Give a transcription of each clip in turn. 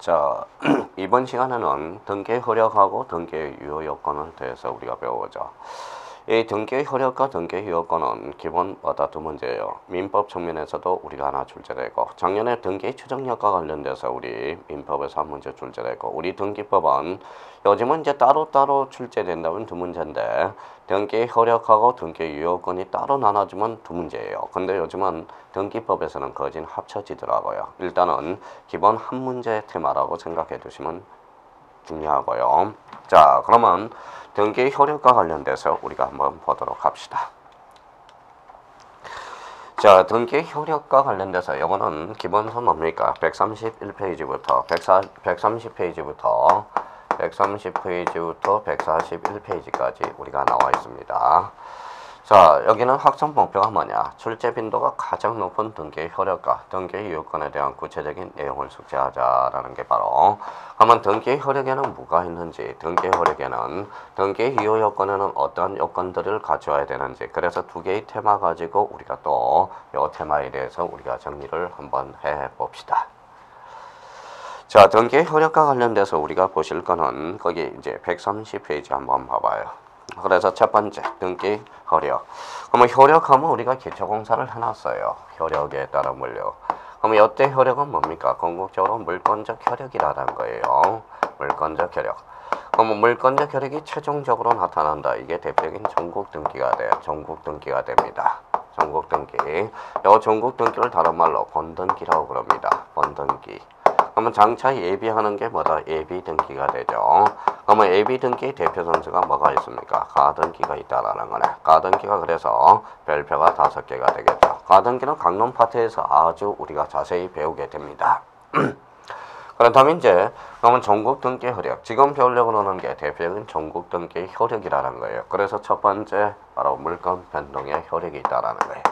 자, 이번 시간에는 등기 효력하고 등기 유효 요건에 대해서 우리가 배워보죠. 이 등기 효력과 등기 유효 요건은 기본마다 두 문제예요. 민법 측면에서도 우리가 하나 출제되고, 작년에 등기 추정력과 관련돼서 우리 민법에서 한 문제 출제되고, 우리 등기법은 요즘은 이제 따로따로 출제된다면 두 문제인데, 등기 효력하고 등기 유효 요건이 따로 나눠지면 두 문제예요. 근데 요즘은 등기법에서는 거진 합쳐지더라고요. 일단은 기본 한 문제 테마라고 생각해 두시면 중요하고요. 자, 그러면 등기 효력과 관련돼서 우리가 한번 보도록 합시다. 자, 등기 효력과 관련돼서 이거는 기본서 뭡니까? 131페이지부터 130페이지부터 141페이지까지 우리가 나와 있습니다. 자, 여기는 학습 목표가 뭐냐? 출제 빈도가 가장 높은 등기 효력과 등기 유효건에 대한 구체적인 내용을 숙지하자라는 게 바로, 그러면 등기 효력에는 뭐가 있는지, 등기 효력에는 등기 유효 요건에는 어떤 요건들을 갖춰야 되는지, 그래서 두 개의 테마 가지고 우리가 또 이 테마에 대해서 우리가 정리를 한번 해봅시다. 자, 등기 효력과 관련돼서 우리가 보실 거는 거기 이제 130페이지 한번 봐봐요. 그래서 첫 번째 등기 효력. 그러면 효력하면 우리가 기초공사를 해놨어요. 효력에 따른 물력. 그러면 이때 효력은 뭡니까? 궁극적으로 물권적 효력이라는 거예요. 물권적 효력. 그러면 물권적 효력이 최종적으로 나타난다. 이게 대표적인 전국 등기가 돼요. 전국 등기가 됩니다. 전국 등기. 이 전국 등기를 다른 말로 본등기라고 그럽니다. 본등기. 그러면 장차 예비하는 게 뭐다? 예비 등기가 되죠. 그러면 예비 등기 대표 선수가 뭐가 있습니까? 가등기가 있다라는 거네. 가등기가 그래서 별표가 5개가 되겠죠. 가등기는 강론 파트에서 아주 우리가 자세히 배우게 됩니다. 그렇다면 이제 그러면 전국 등기 효력. 지금 배우려고 하는 게 대표적인 전국 등기 효력이라는 거예요. 그래서 첫 번째 바로 물권 변동의 효력이 있다라는 거예요.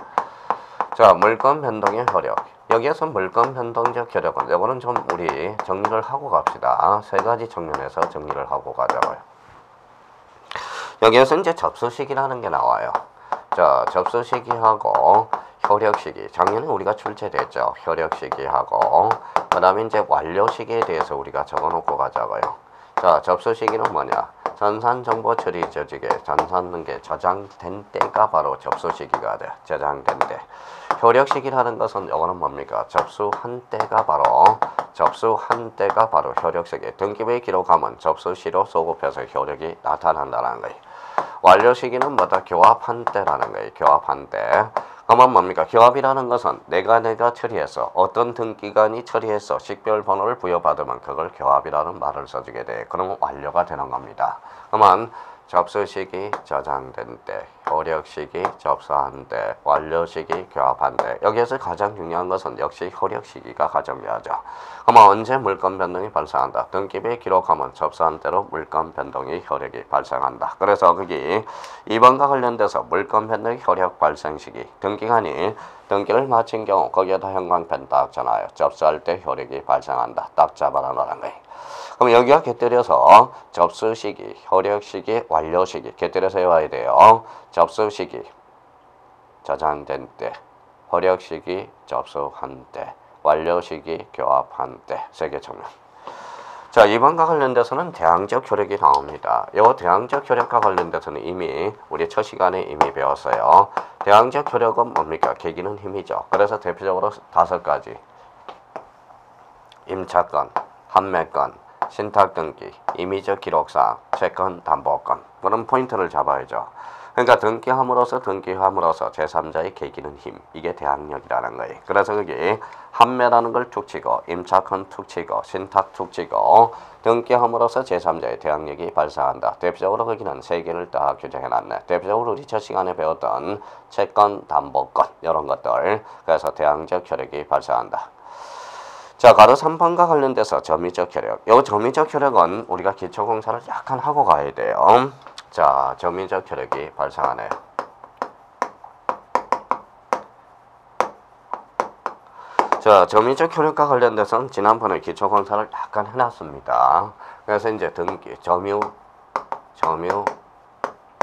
자, 물권 변동의 효력. 여기에서 물권 변동적 효력은 이거는 좀 우리 정리를 하고 갑시다. 세 가지 측면에서 정리를 하고 가자고요. 여기에서 이제 접수시기라는 게 나와요. 자, 접수시기하고 효력시기. 작년에 우리가 출제됐죠. 효력시기하고 그 다음에 이제 완료시기에 대해서 우리가 적어놓고 가자고요. 자, 접수시기는 뭐냐? 전산정보 처리 조직에 전산등기 저장된 때가 바로 접수시기가 돼. 저장된 때. 효력시기라는 것은 이거는 뭡니까? 접수한 때가 바로 효력시기. 등기부에 기록하면 접수시로 소급해서 효력이 나타난다는 거예요. 완료시기는 뭐다? 교합한 때라는 거예요. 교합한 때. 그러면 뭡니까? 교합이라는 것은 내가 처리해서 어떤 등기관이 처리해서 식별번호를 부여받으면 그걸 교합이라는 말을 써주게 돼. 그러면 완료가 되는 겁니다. 그러면 접수시기 저장된 때, 효력시기 접수한 때, 완료시기 교합한 때. 여기에서 가장 중요한 것은 역시 효력시기가 가장 중요하죠. 그러면 언제 물권 변동이 발생한다? 등기부에 기록하면 접수한 때로 물권 변동이 효력이 발생한다. 그래서 거기 2번과 관련돼서 물권 변동의 효력 발생 시기. 등기관이 등기를 마친 경우 거기에다 형광펜 딱 잖아요. 접수할 때 효력이 발생한다. 딱 잡아놔라는 거예요. 그럼 여기가 곁들여서 접수시기, 효력시기, 완료시기 곁들여서 외워야 돼요. 접수시기, 저장된 때, 효력시기, 접수한 때, 완료시기, 교합한 때. 세 개 측면. 자, 이번과 관련돼서는 대항적 효력이 나옵니다. 이 대항적 효력과 관련돼서는 이미 우리 첫 시간에 이미 배웠어요. 대항적 효력은 뭡니까? 계기는 힘이죠. 그래서 대표적으로 5가지. 임차권, 판매권, 신탁등기, 임의적 기록사항, 채권, 담보권. 그런 포인트를 잡아야죠. 그러니까 등기함으로써 제3자의 계기는 힘. 이게 대항력이라는 거예요. 그래서 여기 판매라는 걸 툭 치고, 임차권 툭 치고, 신탁 툭 치고, 등기함으로써 제3자의 대항력이 발생한다. 대표적으로 거기는 3개를 딱 규정해놨네. 대표적으로 우리 첫 시간에 배웠던 채권, 담보권 이런 것들. 그래서 대항적 효력이 발생한다. 자, 가로 3번과 관련돼서 점유적 효력. 이 점유적 효력은 우리가 기초공사를 약간 하고 가야 돼요. 자, 점유적 효력이 발생하네요. 자, 점유적 효력과 관련돼서는 지난번에 기초공사를 약간 해놨습니다. 그래서 이제 등기,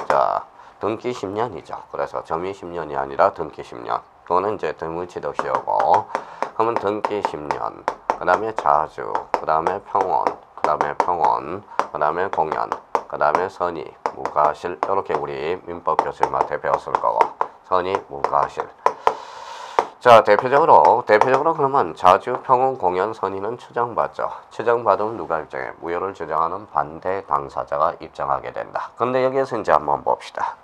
자, 등기 10년이죠. 그래서 점유 10년이 아니라 등기 10년. 그거는 이제 등기취득 시효고. 그러면 등기 10년, 그 다음에 자주, 그 다음에 평온, 그 다음에 평온, 그 다음에 공연, 그 다음에 선의, 무과실. 이렇게 우리 민법 교수님한테 배웠을 거고, 선의, 무과실. 자, 대표적으로 그러면 자주, 평온, 공연, 선의는 추정받죠. 추정받으면 누가 입장해? 무효를 주장하는 반대 당사자가 입장하게 된다. 근데 여기에서 이제 한번 봅시다.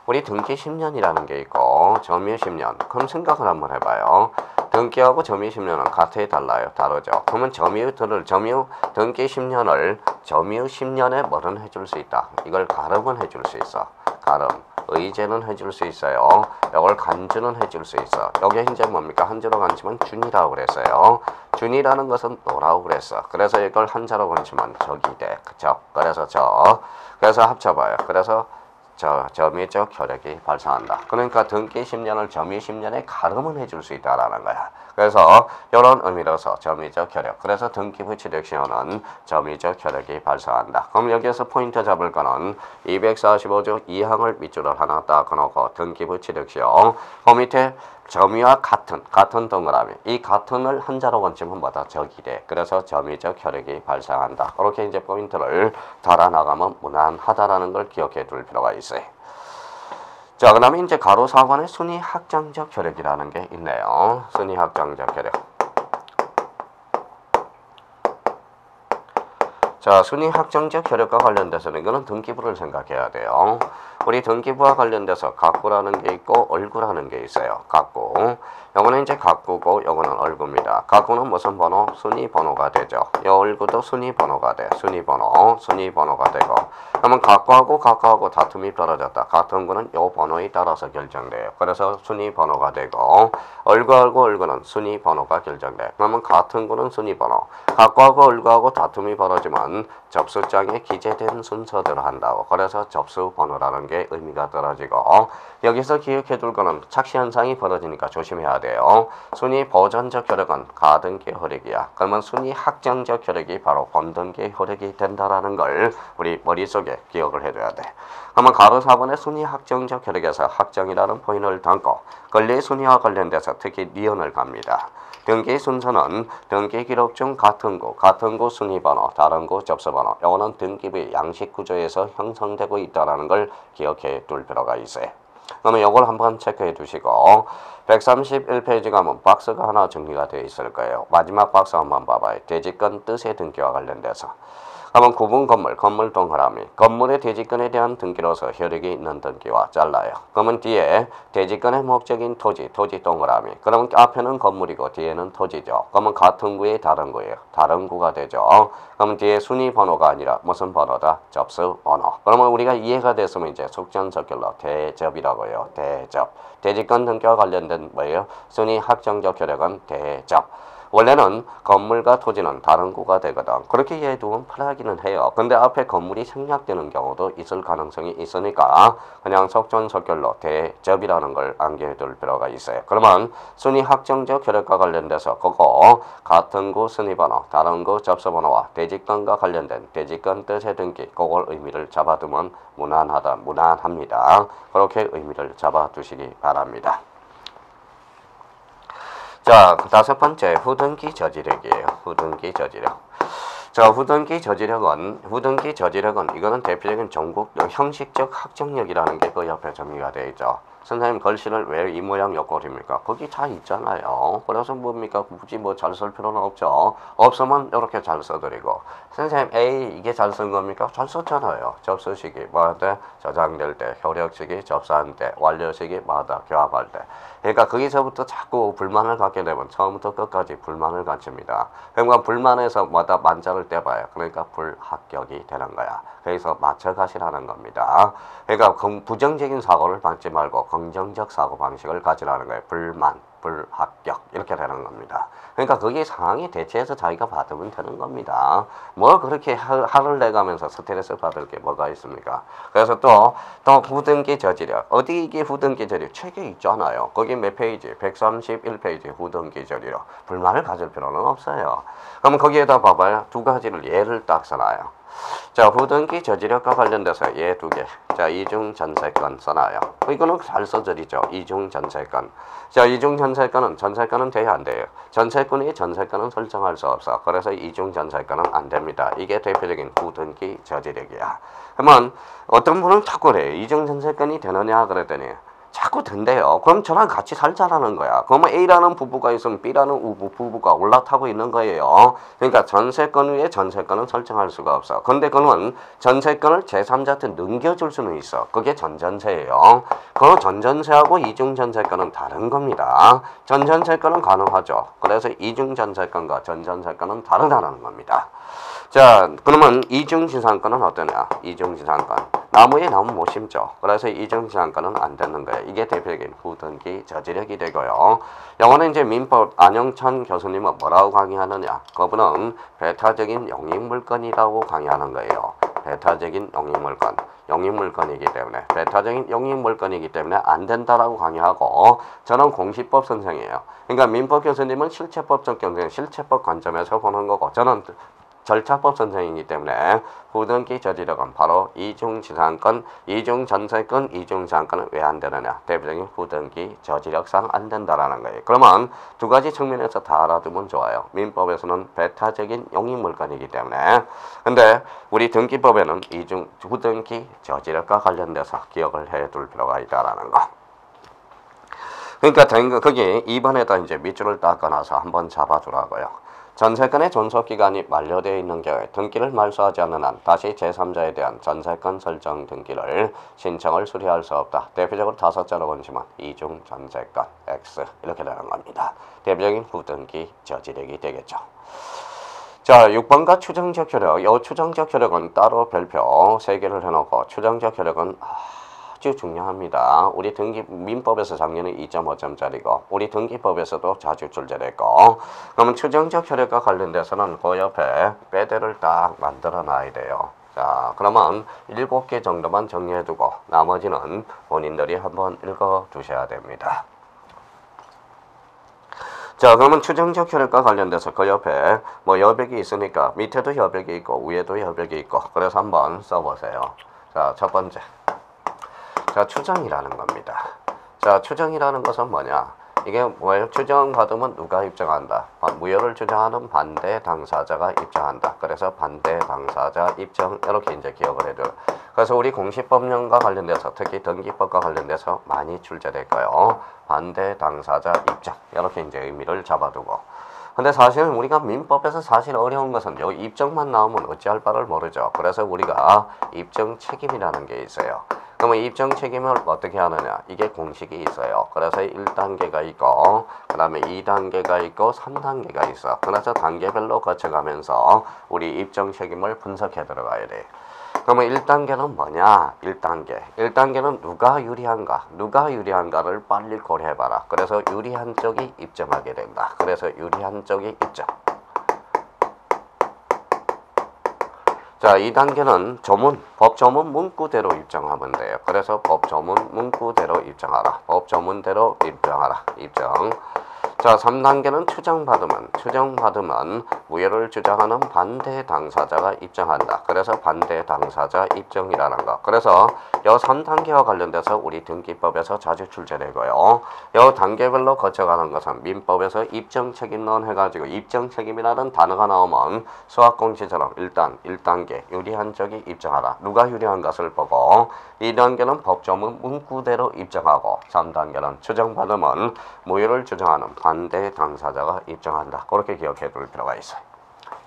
우리 등기 10년이라는 게 있고 점유 10년. 그럼 생각을 한번 해봐요. 등기하고 점유 10년은 같아요, 달라요? 다르죠. 그러면 등기 10년을 점유 10년에 뭐는 해줄 수 있다. 이걸 가름은 해줄 수 있어. 가름. 의제는 해줄 수 있어요. 이걸 간주는 해줄 수 있어. 여기 이제 뭡니까? 한자로 간주면 준이라고 그랬어요. 준이라는 것은 너라고 그랬어. 그래서 이걸 한자로 간주면 적이 돼. 그쵸? 그래서 합쳐봐요. 그래서 점유적 효력이 발생한다. 그러니까 등기 10년을 점유 10년에 가름은 해줄 수 있다라는 거야. 그래서 이런 의미로서 점유적 효력. 그래서 등기부 취득 시효는 점유적 효력이 발생한다. 그럼 여기에서 포인트 잡을 거는 245조 2항을 밑줄을 하나 딱 놓고 등기부 취득 시효. 그 밑에 점유와 같은 동그라미. 이 같은을 한자로 건치면 뭐다? 적이 돼. 그래서 점유적 효력이 발생한다. 그렇게 이제 포인트를 달아나가면 무난하다라는 걸 기억해 둘 필요가 있어요. 자, 그 다음에 이제 가로 4번에 순위 확정적 효력이라는 게 있네요. 순위 확정적 효력. 자, 순위 확정적 효력과 관련돼서는 이거는 등기부를 생각해야 돼요. 우리 등기부와 관련돼서 각구라는 게 있고 얼구라는 게 있어요. 각구. 요거는 이제 각구고 요거는 얼구입니다. 각구는 무슨 번호? 순위 번호가 되죠. 요 얼구도 순위 번호가 돼. 순위 번호가 되고. 그러면 각구하고 다툼이 벌어졌다. 같은 구는 요 번호에 따라서 결정돼요. 그래서 순위 번호가 되고 얼구는 순위 번호가 결정돼. 그러면 같은 구는 순위 번호. 각구하고 얼구하고 다툼이 벌어지면 접수장에 기재된 순서대로 한다고. 그래서 접수 번호라는 게 의미가 떨어지고 여기서 기억해둘 거는 착시 현상이 벌어지니까 조심해야 돼요. 순위 보전적 효력은 가등기 효력이야. 그러면 순위 확정적 효력이 바로 본등기 효력이 된다라는 걸 우리 머릿속에 기억을 해둬야 돼. 그러면 가로 4번의 순위 확정적 효력에서 확정이라는 포인트를 담고 권리 순위와 관련돼서 특히 니은을 갑니다. 등기 순서는 등기 기록 중 같은 구 순위 번호, 다른 구 접수 번호. 이거는 등기부의 양식 구조에서 형성되고 있다는 걸 기억해 둘 필요가 있어요. 그러면 이걸 한번 체크해 두시고 131페이지 가면 박스가 하나 정리가 되어 있을 거예요. 마지막 박스 한번 봐봐요. 대지권 뜻의 등기와 관련돼서. 그러면 구분 건물 동그라미. 건물의 대지권에 대한 등기로서 효력이 있는 등기와 잘라요. 그러면 뒤에 대지권의 목적인 토지 동그라미. 그러면 앞에는 건물이고 뒤에는 토지죠. 그러면 같은 구의 다른 구예요. 다른 구가 되죠. 그러면 뒤에 순위 번호가 아니라 무슨 번호다? 접수 번호. 그러면 우리가 이해가 됐으면 이제 속전속결로 대접이라고 해요. 대접. 대지권 등기와 관련된 뭐예요? 순위 확정적 효력은 대접. 원래는 건물과 토지는 다른 구가 되거든. 그렇게 이해해두면 편하기는 해요. 근데 앞에 건물이 생략되는 경우도 있을 가능성이 있으니까 그냥 속전속결로 대접이라는 걸 암기해둘 필요가 있어요. 그러면 순위 확정적 효력과 관련돼서 그거 같은 구 순위번호, 다른 구 접수번호와 대지권과 관련된 대지권 뜻의 등기 그걸 의미를 잡아두면 무난합니다. 그렇게 의미를 잡아두시기 바랍니다. 자, 다섯 번째 후등기 저지력이에요. 후등기 저지력. 자, 후등기 저지력은 이거는 대표적인 전국 형식적 학정력이라는 게 그 옆에 정리가 되어 있죠. 선생님 글씨를 왜 이 모양 옆꼴입니까? 거기 다 있잖아요. 그래서 뭡니까? 굳이 뭐 잘 쓸 필요는 없죠. 없으면 이렇게 잘 써드리고. 선생님 에이 이게 잘 쓴 겁니까? 잘 썼잖아요. 접수식이 뭐한테 저장될 때, 효력식이 접수할 때, 완료식이 뭐하다 교합할 때. 그러니까 거기서부터 자꾸 불만을 갖게 되면 처음부터 끝까지 불만을 갖습니다. 그러니까 불만해서 뭐다 만자를 떼봐요. 그러니까 불합격이 되는 거야. 그래서 맞춰가시라는 겁니다. 그러니까 부정적인 사고를 받지 말고 긍정적 사고 방식을 가지라는 거예요. 불만, 불합격 이렇게 되는 겁니다. 그러니까 거기에 상황이 대체해서 자기가 받으면 되는 겁니다. 뭐 그렇게 화를 내가면서 스트레스 받을 게 뭐가 있습니까? 그래서 또 후등기 저지력. 어디 이게 후등기 저지력? 책에 있잖아요. 거기 몇 페이지? 131페이지 후등기 저지력. 불만을 가질 필요는 없어요. 그러면 거기에다 봐봐요. 두 가지를 예를 딱 써놔요. 자, 후등기 저지력과 관련돼서 얘 두 개. 자, 이중전세권 써놔요. 이거는 잘 써져리죠. 이중전세권. 자, 이중전세권은 전세권은 돼야 안 돼요. 전세권이 전세권은 설정할 수 없어. 그래서 이중전세권은 안 됩니다. 이게 대표적인 후등기 저지력이야. 그러면 어떤 분은 자꾸 그래요. 이중전세권이 되느냐 그랬더니 자꾸 된대요. 그럼 저랑 같이 살자라는 거야. 그러면 A라는 부부가 있으면 B라는 부부가 올라타고 있는 거예요. 그러니까 전세권 위에 전세권은 설정할 수가 없어. 근데 그는 전세권을 제3자한테 넘겨줄 수는 있어. 그게 전전세예요. 그 전전세하고 이중전세권은 다른 겁니다. 전전세권은 가능하죠. 그래서 이중전세권과 전전세권은 다르다는 겁니다. 자, 그러면 이중지상권은 어떠냐? 이중지상권. 나무에 나무 못 심죠. 그래서 이중지상권은 안 되는 거예요. 이게 대표적인 후등기 저지력이 되고요. 영어는 이제 민법 안영찬 교수님은 뭐라고 강의하느냐? 그분은 배타적인 영입물건이라고 강의하는 거예요. 배타적인 영입물건. 영입물건이기 때문에 배타적인 영입물건이기 때문에 안 된다라고 강의하고 저는 공시법 선생이에요. 그러니까 민법 교수님은 실체법적 경쟁, 실체법 관점에서 보는 거고 저는 절차법 선생이기 때문에 후등기 저지력은 바로 이중지상권, 이중전세권, 이중지상권은 왜 안 되느냐? 대표적인 후등기 저지력상 안 된다라는 거예요. 그러면 두 가지 측면에서 다 알아두면 좋아요. 민법에서는 배타적인 영입물건이기 때문에. 근데 우리 등기법에는 이중 후등기 저지력과 관련돼서 기억을 해둘 필요가 있다라는 거. 그러니까 거기 2번에다 이제 밑줄을 닦아놔서 한번 잡아주라고요. 전세권의 존속기간이 만료되어 있는 경우에 등기를 말소하지 않는 한 다시 제3자에 대한 전세권 설정 등기를 신청을 수리할 수 없다. 대표적으로 5자로 보시면 이중전세권 X 이렇게 되는 겁니다. 대표적인 후등기 저지력이 되겠죠. 자, 6번과 추정적 효력. 이 추정적 효력은 따로 별표 3개를 해놓고 추정적 효력은 아주 중요합니다. 우리 등기 민법에서 작년에 2.5점짜리고 우리 등기법에서도 자주 출제됐고 그러면 추정적 효력과 관련돼서는 그 옆에 빼대를 딱 만들어 놔야 돼요. 자, 그러면 7개 정도만 정리해두고 나머지는 본인들이 한번 읽어 두셔야 됩니다. 자, 그러면 추정적 효력과 관련돼서 그 옆에 뭐 여백이 있으니까 밑에도 여백이 있고 위에도 여백이 있고 그래서 한번 써보세요. 자, 첫 번째. 자, 추정이라는 겁니다. 자, 추정이라는 것은 뭐냐? 이게 뭐예요? 추정받으면 누가 입증한다? 무효를 주장하는 반대 당사자가 입증한다. 그래서 반대 당사자 입증 이렇게 이제 기억을 해둬요. 그래서 우리 공시법령과 관련돼서 특히 등기법과 관련돼서 많이 출제될까요? 반대 당사자 입증 이렇게 이제 의미를 잡아두고. 근데 사실은 우리가 민법에서 사실 어려운 것은 여기 입증만 나오면 어찌할 바를 모르죠. 그래서 우리가 입증 책임이라는 게 있어요. 그러면 입증 책임을 어떻게 하느냐? 이게 공식이 있어요. 그래서 1단계가 있고 그 다음에 2단계가 있고 3단계가 있어. 그래서 단계별로 거쳐가면서 우리 입증 책임을 분석해 들어가야 돼. 그러면 1단계는 뭐냐? 1단계는 누가 유리한가? 누가 유리한가를 빨리 고려해봐라. 그래서 유리한 쪽이 입증하게 된다. 그래서 유리한 쪽이 입증. 자, 2단계는 법조문 문구대로 입증하면 돼요. 그래서 법조문 문구대로 입증하라. 법조문대로 입증하라. 입증. 자, 3단계는 추정받으면 무효를 주장하는 반대 당사자가 입증한다. 그래서 반대 당사자 입증이라는 거. 그래서 이 3단계와 관련돼서 우리 등기법에서 자주 출제되고요. 이 단계별로 거쳐가는 것은 민법에서 입증 책임론 해가지고 입증 책임이라는 단어가 나오면 수학공시처럼 일단 1단계 유리한 쪽이 입증하라. 누가 유리한 것을 보고 2단계는 법조문 문구대로 입증하고 3단계는 추정받으면 무효를 주장하는 반대 당사자가 입증한다. 그렇게 기억해 둘 필요가 있어요.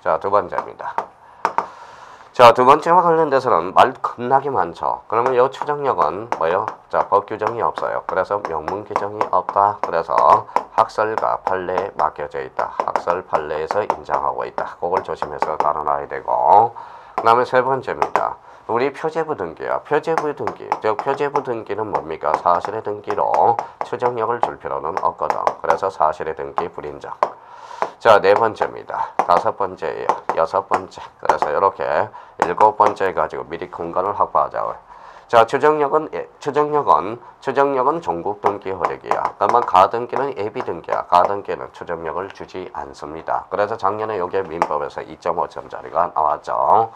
자, 두 번째입니다. 자, 두 번째와 관련돼서는 말 겁나게 많죠. 그러면 이 추정력은 뭐예요? 자, 법 규정이 없어요. 그래서 명문 규정이 없다. 그래서 학설과 판례에 맡겨져 있다. 학설 판례에서 인정하고 있다. 그걸 조심해서 다뤄놔야 되고 그 다음에 세 번째입니다. 우리 표제부 등기야. 표제부 등기. 즉 표제부 등기는 뭡니까? 사실의 등기로 추정력을 줄 필요는 없거든. 그래서 사실의 등기 불인정. 자, 네 번째입니다. 다섯 번째예요. 여섯 번째. 그래서 이렇게 일곱 번째 가지고 미리 공간을 확보하자고요. 자, 추정력은 종국 등기 효력이야. 그러면 가등기는 예비 등기야. 가등기는 추정력을 주지 않습니다. 그래서 작년에 여기에 민법에서 2.5점짜리가 나왔죠.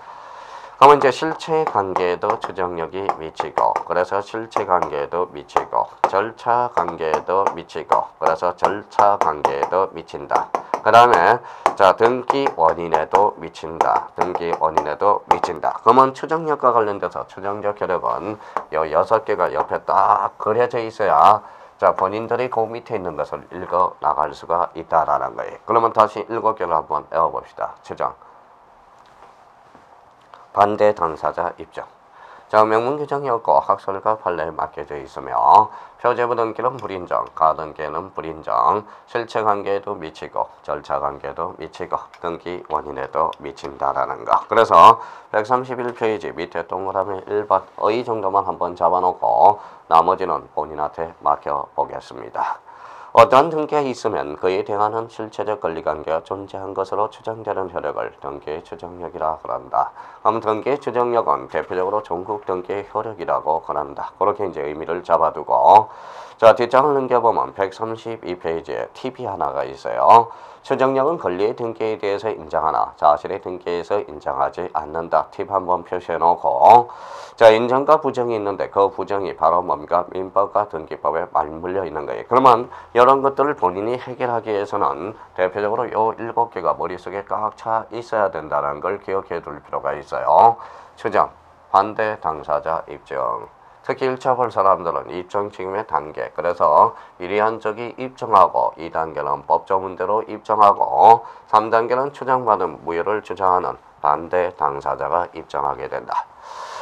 그러면 이제 실체 관계에도 추정력이 미치고, 그래서 실체 관계에도 미치고, 절차 관계에도 미치고, 그래서 절차 관계에도 미친다. 그 다음에 자 등기 원인에도 미친다. 등기 원인에도 미친다. 그러면 추정력과 관련돼서 추정적 효력은 요 6개가 옆에 딱 그려져 있어야 자 본인들이 그 밑에 있는 것을 읽어 나갈 수가 있다라는 거예요. 그러면 다시 7개를 한번 외워봅시다. 추정. 반대 당사자 입증. 자, 명문 규정이 없고 학설과 판례에 맡겨져 있으며 표제부 등기는 불인정, 가등기는 불인정, 실체 관계에도 미치고 절차 관계에도 미치고 등기 원인에도 미친다라는 거. 그래서 131페이지 밑에 동그라미 1번 의 정도만 한번 잡아놓고 나머지는 본인한테 맡겨보겠습니다. 어떠한 등기가 있으면 그에 대한 실체적 권리관계가 존재한 것으로 추정되는 효력을 등기의 추정력이라 그런다. 그럼 등기의 추정력은 대표적으로 종국 등기의 효력이라고 그런다. 그렇게 이제 의미를 잡아두고 자 뒷장을 넘겨보면 132페이지에 팁이 하나가 있어요. 추정력은 권리의 등기에 대해서 인정하나 자신의 등기에서 인정하지 않는다. 팁 한번 표시해놓고 자 인정과 부정이 있는데 그 부정이 바로 뭡니까? 민법과 등기법에 맞물려 있는 거예요. 그러면 이런 것들을 본인이 해결하기 위해서는 대표적으로 요 7개가 머릿속에 꽉 차 있어야 된다는 걸 기억해 둘 필요가 있어요. 추정, 반대 당사자 입증. 특히 1차 볼 사람들은 입증 책임의 단계. 그래서 1위한 적이 입증하고 2단계는 법조 문제로 입증하고 3단계는 추정받은 무효를 주장하는 반대 당사자가 입증하게 된다.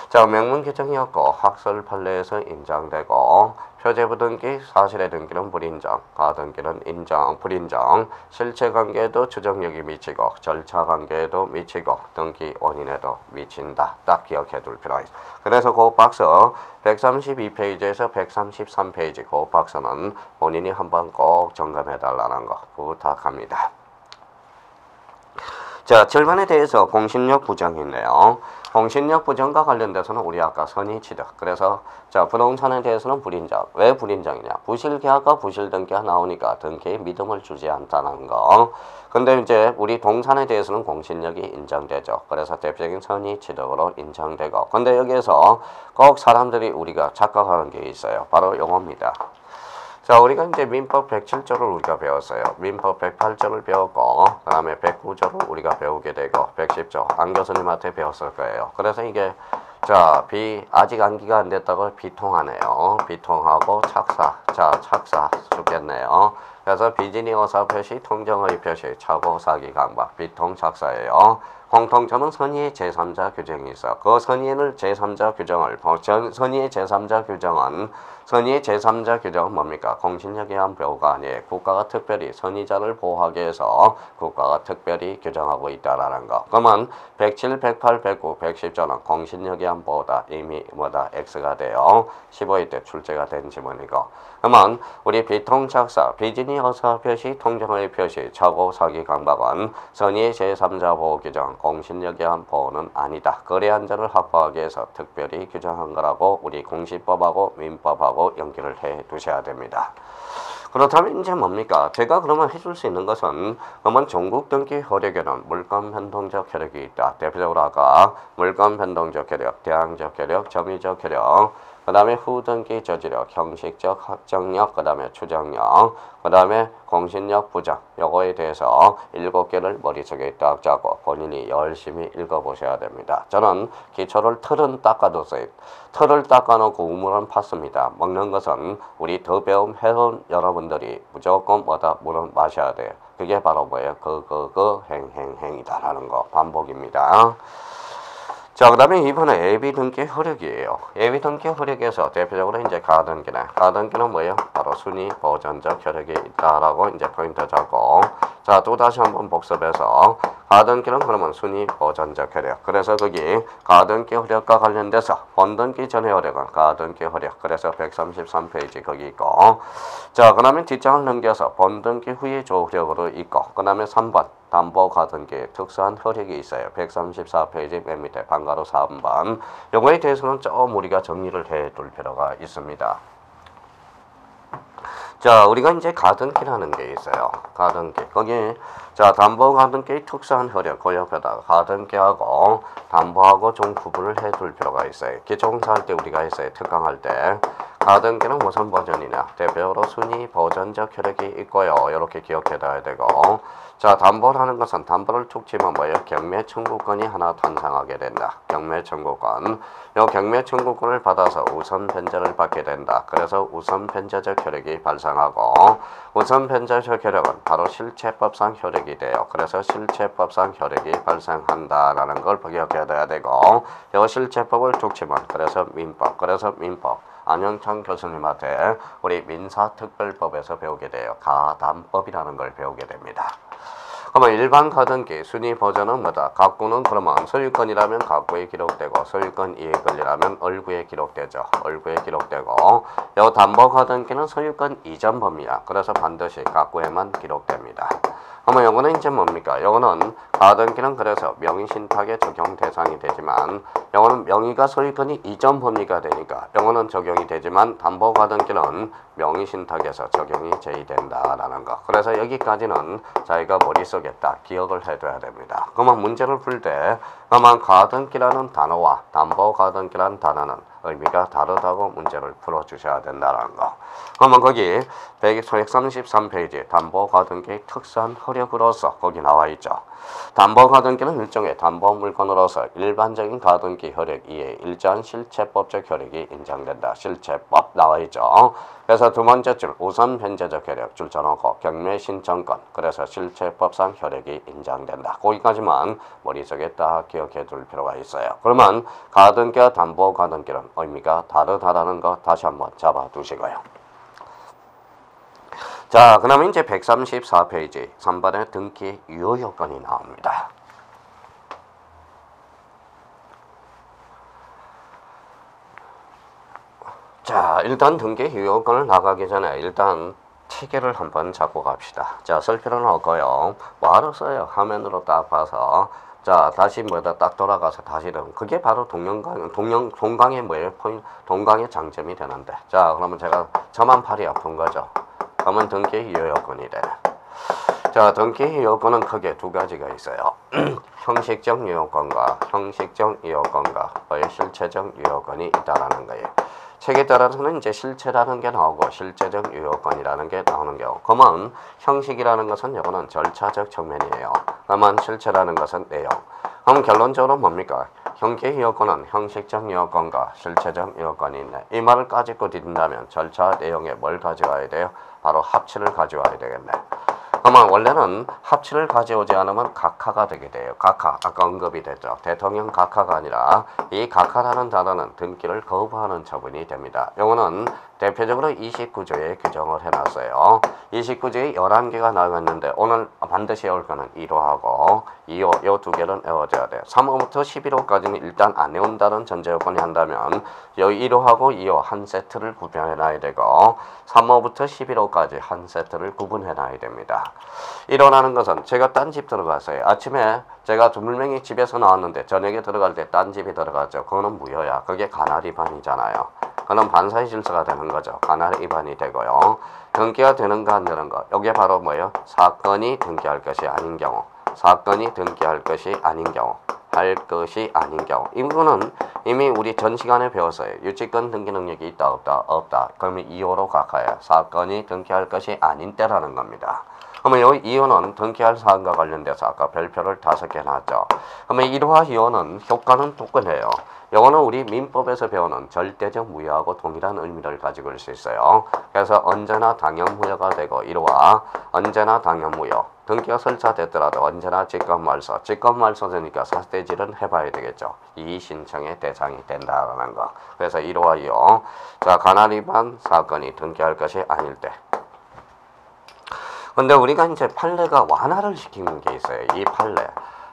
자, 명문 규정이었고 학설 판례에서 인정되고 표제부 등기, 사실의 등기는 불인정, 가등기는 인정, 불인정, 실체 관계에도 추정력이 미치고 절차 관계에도 미치고 등기 원인에도 미친다. 딱 기억해 둘 필요가 있어. 그래서 그 박스 132페이지에서 133페이지 그 박스는 본인이 한번 꼭 점검해 달라는 거 부탁합니다. 자, 7번에 대해서 공신력 부정이 있네요. 공신력 부정과 관련돼서는 우리 아까 선의 취득. 그래서 자 부동산에 대해서는 불인정. 왜 불인정이냐? 부실계약과 부실등기가 나오니까 등기에 믿음을 주지 않다는 거. 근데 이제 우리 동산에 대해서는 공신력이 인정되죠. 그래서 대표적인 선의 취득으로 인정되고. 근데 여기에서 꼭 사람들이 우리가 착각하는 게 있어요. 바로 요겁니다. 자, 우리가 이제 민법 107조를 우리가 배웠어요. 민법 108조를 배웠고, 그 다음에 109조를 우리가 배우게 되고, 110조, 안 교수님한테 배웠을 거예요. 그래서 이게, 자, 아직 암기가 안 됐다고 비통하네요. 비통하고 착사. 자, 착사 죽겠네요. 그래서 비진이 어사 표시, 통정의 표시, 착오, 사기, 강박, 비통, 착사예요. 공통점은 선의의 제3자 규정이 있어. 그 선의의 제3자 규정을, 선의의 제3자 규정은 선의의 제3자 규정은 뭡니까? 공신력에 의한 보호가 아니에요. 국가가 특별히 선의자를 보호하기 위해서 국가가 특별히 규정하고 있다라는 거. 그러면 107, 108, 109, 110조는 공신력에 의한 보호다. 이미 뭐다? X가 돼요. 15회 때 출제가 된 지문이고. 그러면 우리 비통착사, 비진이 어사 표시, 통정의 표시, 착오, 사기, 강박은 선의의 제3자 보호 규정, 공신력에 의한 보호는 아니다. 거래안전을 확보하기 위해서 특별히 규정한 거라고 우리 공시법하고 민법하고 연결을 해 두셔야 됩니다. 그렇다면 이제 뭡니까? 제가 그러면 해줄 수 있는 것은 그러면 종국 등기 효력에는 물권 변동적 효력이 있다. 대표적으로 아까 물권 변동적 효력, 대항적 효력, 점유적 효력, 그 다음에 후등기 저지력, 형식적 확정력, 그 다음에 추정력, 그 다음에 공신력 부정, 요거에 대해서 7개를 머릿속에 딱 잡고 본인이 열심히 읽어보셔야 됩니다. 저는 기초를 틀은 닦아뒀어요. 틀을 닦아놓고 우물은 팠습니다. 먹는 것은 우리 더 배움 해온 여러분들이 무조건 뭐다 물은 마셔야 돼요. 그게 바로 뭐예요? 행이다라는 거 반복입니다. 자, 그 다음에 이번에 예비등기 효력이에요. 예비등기 효력에서 대표적으로 이제 가등기는 뭐예요? 바로 순위 보전적 효력이 있다라고 이제 포인트 잡고. 자, 또 다시 한번 복습해서 가등기는 그러면 순위 보전적 효력. 그래서 거기 가등기 효력과 관련돼서 본등기 전의 효력은 가등기 효력. 그래서 133페이지 거기 있고. 자, 그 다음에 뒷장을 넘겨서 본등기 후의 조효력으로 있고. 그 다음에 3번. 담보 가등기 특수한 효력이 있어요. 134페이지 맨 밑에 방가로 3번. 요거에 대해서는 좀 우리가 정리를 해 둘 필요가 있습니다. 자, 우리가 이제 가등기라는 게 있어요. 가등기. 거기, 자, 담보 가등기의 특수한 효력, 그 옆에다가 가등기하고 담보하고 좀 구분을 해둘 필요가 있어요. 기초공사할 때 우리가 했어요. 특강할 때. 가등기는 무슨 버전이냐? 대표로 순위 버전적 효력이 있고요. 이렇게 기억해둬야 되고. 자, 담보라는 것은 담보를 툭 치면 뭐예요? 경매 청구권이 하나 탄생하게 된다. 경매 청구권. 요 경매 청구권을 받아서 우선 변제를 받게 된다. 그래서 우선 변제적 효력이 발생하고 우선 변제적 효력은 바로 실체법상 효력이 돼요. 그래서 실체법상 효력이 발생한다라는 걸 기억해둬야 되고 요 실체법을 툭 치면 그래서 민법. 안영창 교수님한테 우리 민사특별법에서 배우게 돼요. 가담법이라는 걸 배우게 됩니다. 그러면 일반 가등기 순위 버전은 뭐다? 각구는 그러면 소유권이라면 각구에 기록되고 소유권 이해권이라면 얼구에 기록되죠. 얼구에 기록되고 요 담보 가등기는 소유권 이전 범위야. 그래서 반드시 각구에만 기록됩니다. 그러면 요거는 이제 뭡니까? 요거는 가등기는 그래서 명의신탁의 적용 대상이 되지만 요거는 명의가 소유권이 이전 범위가 되니까 요거는 적용이 되지만 담보 가등기는 명의신탁에서 적용이 제외된다라는 거. 그래서 여기까지는 자기가 머릿속에 딱 기억을 해둬야 됩니다. 그러면 문제를 풀 때 그러면 가등기라는 단어와 담보 가등기라는 단어는 의미가 다르다고 문제를 풀어주셔야 된다는 거. 그러면 거기 133페이지 담보 가등기의 특수한 효력으로서 거기 나와 있죠. 담보 가등기는 일종의 담보 물건으로서 일반적인 가등기 효력 이에 일정한 실체법적 효력이 인정된다. 실체법 나와 있죠. 그래서 두 번째 줄 우선 변제적 효력 줄 쳐놓고 경매 신청권 그래서 실체법상 효력이 인정된다. 거기까지만 머릿속에 딱 기억해 둘 필요가 있어요. 그러면 가등기와 담보 가등기는 의미가 다르다라는 거 다시 한번 잡아 두시고요. 자, 그러면 이제 134페이지 3번의 등기 유효 요건이 나옵니다. 자, 일단 등기 유효 요건을 나가기 전에 일단 체계를 한번 잡고 갑시다. 자, 쓸 필요는 없고요. 뭐하러 써요? 화면으로 딱 봐서 자, 다시 뭐다 딱 돌아가서 다시는 그게 바로 동강의 뭐예요? 동강의 장점이 되는데. 자, 그러면 제가 저만 팔이 아픈 거죠. 그러면 등기 유효 요건이 되네. 자, 등기 유효 요건은 크게 두 가지가 있어요. 형식적 유효권과 실체적 유효권이 있다라는 거예요. 책에 따라서는 이제 실체라는 게 나오고 실제적 유효권이라는 게 나오는 경우. 그러면 형식이라는 것은 이거는 절차적 측면이에요. 그러면 실체라는 것은 내용. 그럼 결론적으로 뭡니까? 형기 유효권은 형식적 유효권과 실체적 유효권이 있네. 이 말을 까짓고 딛는다면 절차 내용에 뭘 가져와야 돼요? 바로 합치를 가져와야 되겠네. 그러면 원래는 합치를 가져오지 않으면 각하가 되게 돼요. 각하, 아까 언급이 됐죠. 대통령 각하가 아니라 이 각하라는 단어는 등기를 거부하는 처분이 됩니다. 요거는 대표적으로 29조에 규정을 해놨어요. 29조에 11개가 나왔는데 오늘 반드시 외울 거는 1호하고 2호 요 두 개는 외워줘야 돼요. 3호부터 11호까지는 일단 안 외운다는 전제 요건이 한다면 요 1호하고 2호 한 세트를 구분해놔야 되고 3호부터 11호까지 한 세트를 구분해놔야 됩니다. 일어나는 것은 제가 딴 집 들어갔어요. 아침에 제가 두물명이 집에서 나왔는데 저녁에 들어갈 때 딴 집이 들어갔죠. 그거는 무효야. 그게 간할 위반이잖아요. 그럼 반사의 질서가 되는 거죠. 간할 위반이 되고요. 등기가 되는가 안 되는가. 이게 바로 뭐예요? 사건이 등기할 것이 아닌 경우. 사건이 등기할 것이 아닌 경우. 할 것이 아닌 경우. 이거는 이미 우리 전 시간에 배웠어요. 유치권 등기 능력이 있다 없다 없다. 그러면 2호로 각하해. 사건이 등기할 것이 아닌 때라는 겁니다. 그러면 여기 2호는 등기할 사항과 관련돼서 아까 별표를 5개 놨죠. 그러면 1호와 2호는 효과는 똑같아요. 이거는 우리 민법에서 배우는 절대적 무효하고 동일한 의미를 가지고 있을 수 있어요. 그래서 언제나 당연무효가 되고 1호와 언제나 당연무효. 등기가 설사됐더라도 언제나 직권말소. 직권말소 되니까 사대질은 해봐야 되겠죠. 이의신청의 대상이 된다는 거. 그래서 1호와 2호. 자, 간할 위반 사건이 등기할 것이 아닐 때. 근데 우리가 이제 판례가 완화를 시키는 게 있어요. 이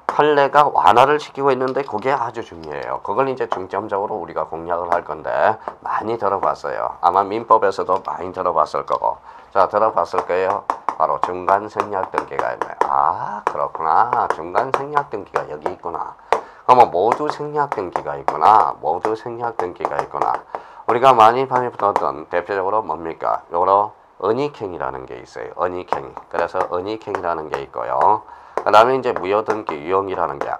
판례가 완화를 시키고 있는데 그게 아주 중요해요. 그걸 이제 중점적으로 우리가 공략을 할 건데 많이 들어봤어요. 아마 민법에서도 많이 들어봤을 거고. 자, 들어봤을 거예요. 바로 중간 생략 등기가 있네. 아, 그렇구나. 중간 생략 등기가 여기 있구나. 그러면 모두 생략 등기가 있구나. 모두 생략 등기가 있구나. 우리가 많이 봤던 대표적으로 뭡니까? 요거 은닉행이라는 게 있어요. 은닉행. 그래서 은닉행이라는 게 있고요. 그 다음에 이제 무효등기 유형이라는 게,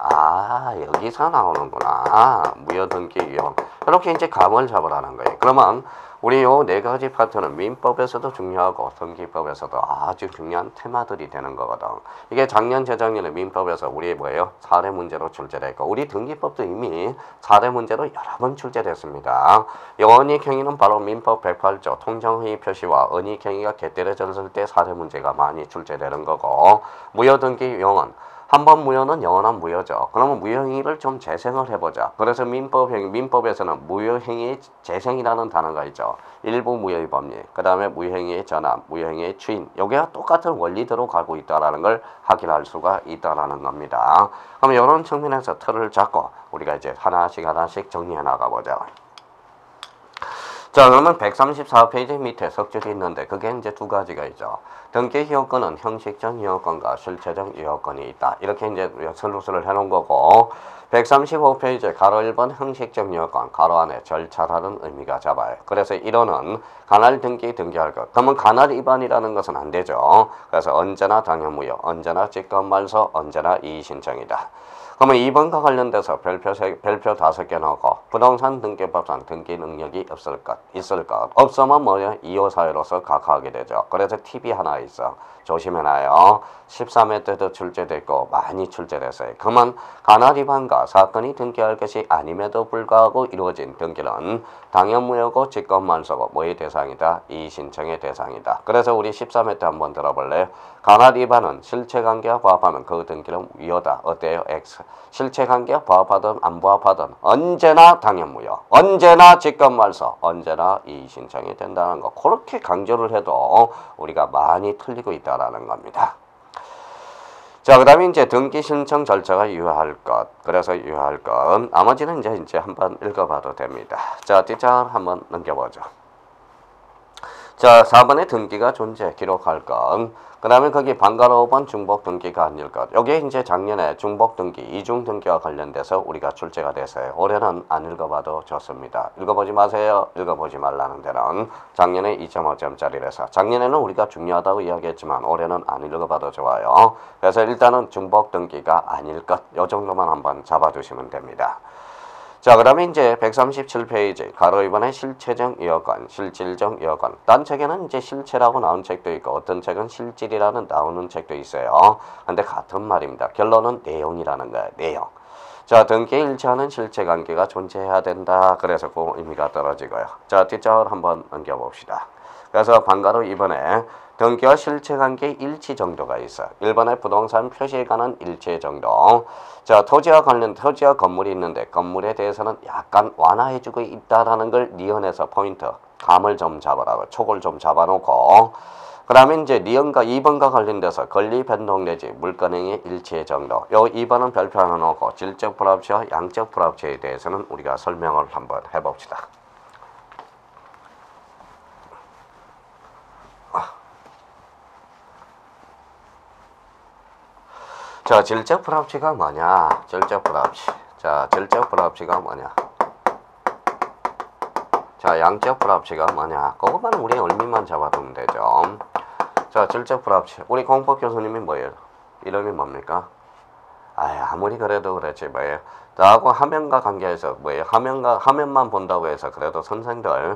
여기서 나오는구나. 무효등기 유형. 이렇게 이제 감을 잡으라는 거예요. 그러면 우리 요 네 가지 파트는 민법에서도 중요하고 등기법에서도 아주 중요한 테마들이 되는 거거든. 이게 작년, 재작년에 민법에서 우리 뭐예요? 사례 문제로 출제됐고, 우리 등기법도 이미 사례 문제로 여러 번 출제됐습니다. 이 은닉행위는 바로 민법 108조 통정의 표시와 은닉행위가 곁들여졌을 때 사례 문제가 많이 출제되는 거고, 무효등기 유형은 한 번 무효는 영원한 무효죠. 그러면 무효행위를 좀 재생을 해보자. 그래서 민법에서는 무효행위 재생이라는 단어가 있죠. 일부 무효의 법리, 그 다음에 무효행위의 전환, 무효행위의 추인. 여기가 똑같은 원리대로 가고 있다는 걸 확인할 수가 있다는 겁니다. 그럼 이런 측면에서 틀을 잡고 우리가 이제 하나씩 정리해 나가보자. 자, 그러면 134페이지 밑에 석줄이 있는데 그게 이제 두 가지가 있죠. 등기 휴업권은 형식적 휴업권과 실체적 휴업권이 있다. 이렇게 이제 설루스를 해놓은 거고, 135페이지 가로 1번 형식적 휴업권 가로 안에 절차라는 의미가 잡아요. 그래서 1호는 간할 등기할 것. 그러면 간할 위반이라는 것은 안 되죠. 그래서 언제나 당연무효, 언제나 직권말소, 언제나 이의신청이다. 그러면 2번과 관련돼서 별표 5개 넣고 부동산 등기법상 등기 능력이 있을 것. 없으면 뭐냐? 2호 사유로서 각하하게 되죠. 그래서 팁이 하나 있어. 조심해놔요. 13회 때도 출제됐고 많이 출제됐어요. 그러면 간할 위반과 사건이 등기할 것이 아님에도 불구하고 이루어진 등기는 당연무효고 직권말소고 뭐의 대상이다? 이의신청의 대상이다. 그래서 우리 13회 때 한번 들어볼래요? 간할 위반은 실체관계와 부합하면 그 등기는 무효다. 어때요? X. 실체관계와 부합하든 안 부합하든 언제나 당연무효, 언제나 직권말소, 언제나 이의신청이 된다는 거. 그렇게 강조를 해도 우리가 많이 틀리고 있다는 겁니다. 자, 그 다음에 이제 등기 신청 절차가 유효할 것. 그래서 유효할 것. 나머지는 이제 한번 읽어봐도 됩니다. 자, 뒷장 한번 넘겨보죠. 자, 4번에 등기가 존재, 기록할 것. 그 다음에 거기 번갈아 5번 중복 등기가 아닐 것. 여기에 이제 작년에 중복 등기, 이중 등기와 관련돼서 우리가 출제가 됐어요. 올해는 안 읽어봐도 좋습니다. 읽어보지 마세요. 읽어보지 말라는 데는 작년에 2.5점짜리라서. 작년에는 우리가 중요하다고 이야기했지만 올해는 안 읽어봐도 좋아요. 그래서 일단은 중복 등기가 아닐 것. 요 정도만 한번 잡아주시면 됩니다. 자, 그 다음에 이제 137페이지 가로 2번의 실체적 여건, 실질적 여건. 딴 책에는 이제 실체라고 나온 책도 있고 어떤 책은 실질이라는 나오는 책도 있어요. 근데 같은 말입니다. 결론은 내용이라는 거예요. 내용. 자, 등기에 일치하는 실체관계가 존재해야 된다. 그래서 그 의미가 떨어지고요. 자, 뒷장을 한번 넘겨봅시다. 그래서 번갈아 2번에 등기와 실체관계 일치 정도가 있어. 1번에 부동산 표시에 관한 일치 정도. 자, 토지와 건물이 있는데 건물에 대해서는 약간 완화해주고 있다라는 걸 니은에서 포인트, 감을 좀 잡으라고, 촉을 좀 잡아놓고, 그 다음에 이제 니은과 2번과 관련돼서 권리 변동 내지 물건행위 일치의 정도. 요 2번은 별표 하나 놓고 질적 불합치와 양적 불합치에 대해서는 우리가 설명을 한번 해봅시다. 자, 질적 불합치가 뭐냐? 질적 불합치. 자, 질적 불합치가 뭐냐? 자, 양적 불합치가 뭐냐? 그것만 우리 의미만 잡아두면 되죠. 자, 질적 불합치. 우리 공법 교수님이 뭐예요? 이름이 뭡니까? 아무리 그래도 그렇지 뭐예요? 나하고 화면과 관계해서 뭐예요? 화면만 본다고 해서 그래도 선생들